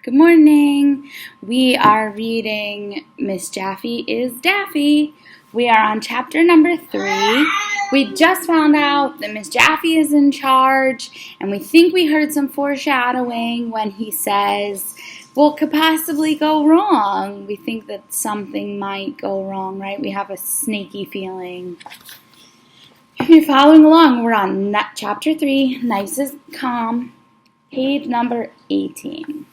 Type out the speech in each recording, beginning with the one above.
Good morning. We are reading Miss Jaffe is Daffy. We are on chapter number 3. We just found out that Miss Jaffe is in charge, and we think we heard some foreshadowing when he says, what could possibly go wrong? We think that something might go wrong, right? We have a snaky feeling. If you're following along, we're on chapter 3, Nice as Calm, page number 18.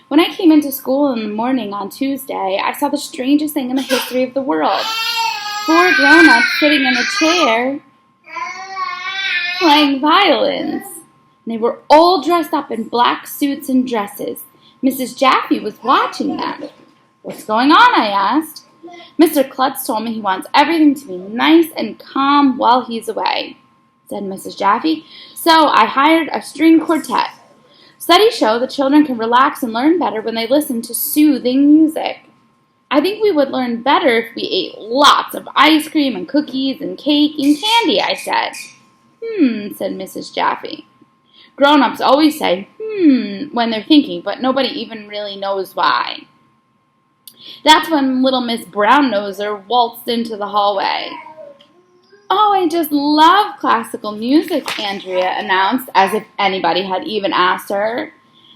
When I came into school in the morning on Tuesday, I saw the strangest thing in the history of the world. 4 grown-ups sitting in a chair playing violins. And they were all dressed up in black suits and dresses. Mrs. Jaffe was watching them. What's going on? I asked. Mr. Klutz told me he wants everything to be nice and calm while he's away, said Mrs. Jaffe. So I hired a string quartet. Studies show that children can relax and learn better when they listen to soothing music. I think we would learn better if we ate lots of ice cream and cookies and cake and candy, I said. Said Mrs. Jaffe. Grown-ups always say, when they're thinking, but nobody even really knows why. That's when little Miss Brown-Noser waltzed into the hallway. Oh, I just love classical music, Andrea announced, as if anybody had even asked her.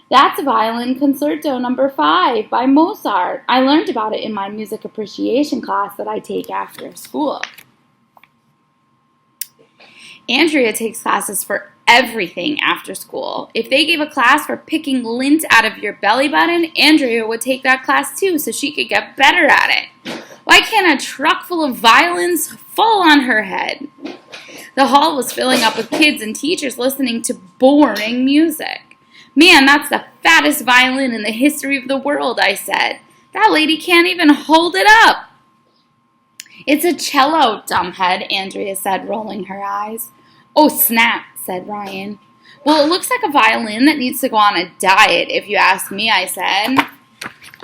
That's Violin Concerto No. 5 by Mozart. I learned about it in my music appreciation class that I take after school. Andrea takes classes for everything after school. If they gave a class for picking lint out of your belly button, Andrea would take that class too so she could get better at it. Why can't a truck full of violins fall on her head? The hall was filling up with kids and teachers listening to boring music. Man, that's the fattest violin in the history of the world, I said. That lady can't even hold it up. It's a cello, dumbhead, Andrea said, rolling her eyes. Oh, snap, said Ryan. Well, it looks like a violin that needs to go on a diet, if you ask me, I said.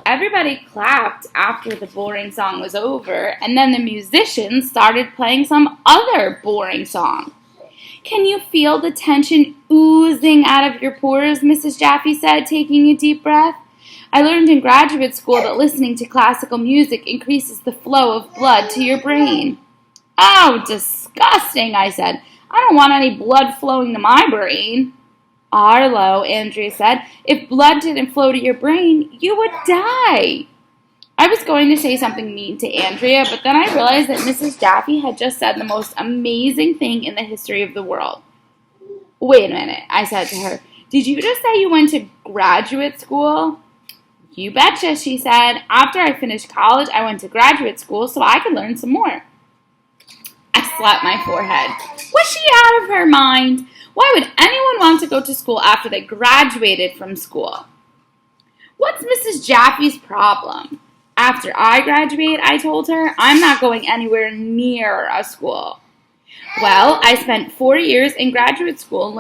Everybody clapped after the boring song was over, and then the musicians started playing some other boring song. Can you feel the tension oozing out of your pores, Mrs. Jaffe said, taking a deep breath. I learned in graduate school that listening to classical music increases the flow of blood to your brain. Oh, disgusting, I said. I don't want any blood flowing to my brain. Arlo, Andrea said, if blood didn't flow to your brain, you would die. I was going to say something mean to Andrea, but then I realized that Mrs. Jaffe had just said the most amazing thing in the history of the world. Wait a minute, I said to her. Did you just say you went to graduate school? You betcha, she said. After I finished college, I went to graduate school so I could learn some more. I slapped my forehead. Was she out of her mind? Why would anyone want to go to school after they graduated from school? What's Mrs. Jaffe's problem? After I graduate, I told her, I'm not going anywhere near a school. Well, I spent 4 years in graduate school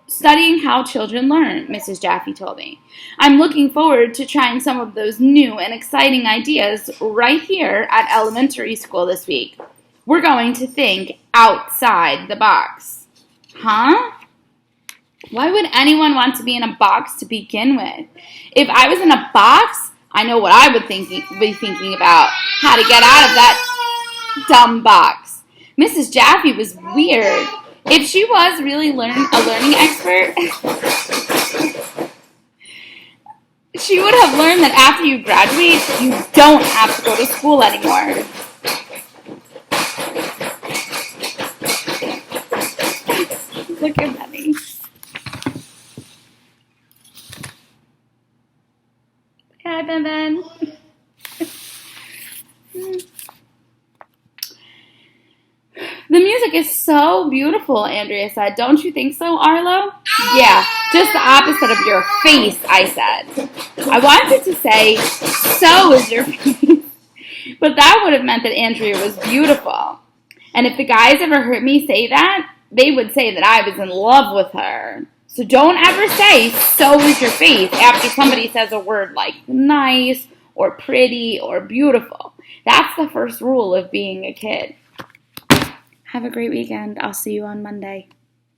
studying how children learn, Mrs. Jaffe told me. I'm looking forward to trying some of those new and exciting ideas right here at elementary school this week. We're going to think outside the box. Huh? Why would anyone want to be in a box to begin with? If I was in a box, I know what I would be thinking about. How to get out of that dumb box. Mrs. Jaffe was weird. If she was really a learning expert, she would have learned that after you graduate, you don't have to go to school anymore. Look at Benny. Hi, Ben. The music is so beautiful, Andrea said. Don't you think so, Arlo? Yeah, just the opposite of your face, I said. I wanted to say, so is your face. But that would have meant that Andrea was beautiful. And if the guys ever heard me say that, they would say that I was in love with her. So don't ever say, so is your face, after somebody says a word like nice or pretty or beautiful. That's the first rule of being a kid. Have a great weekend. I'll see you on Monday.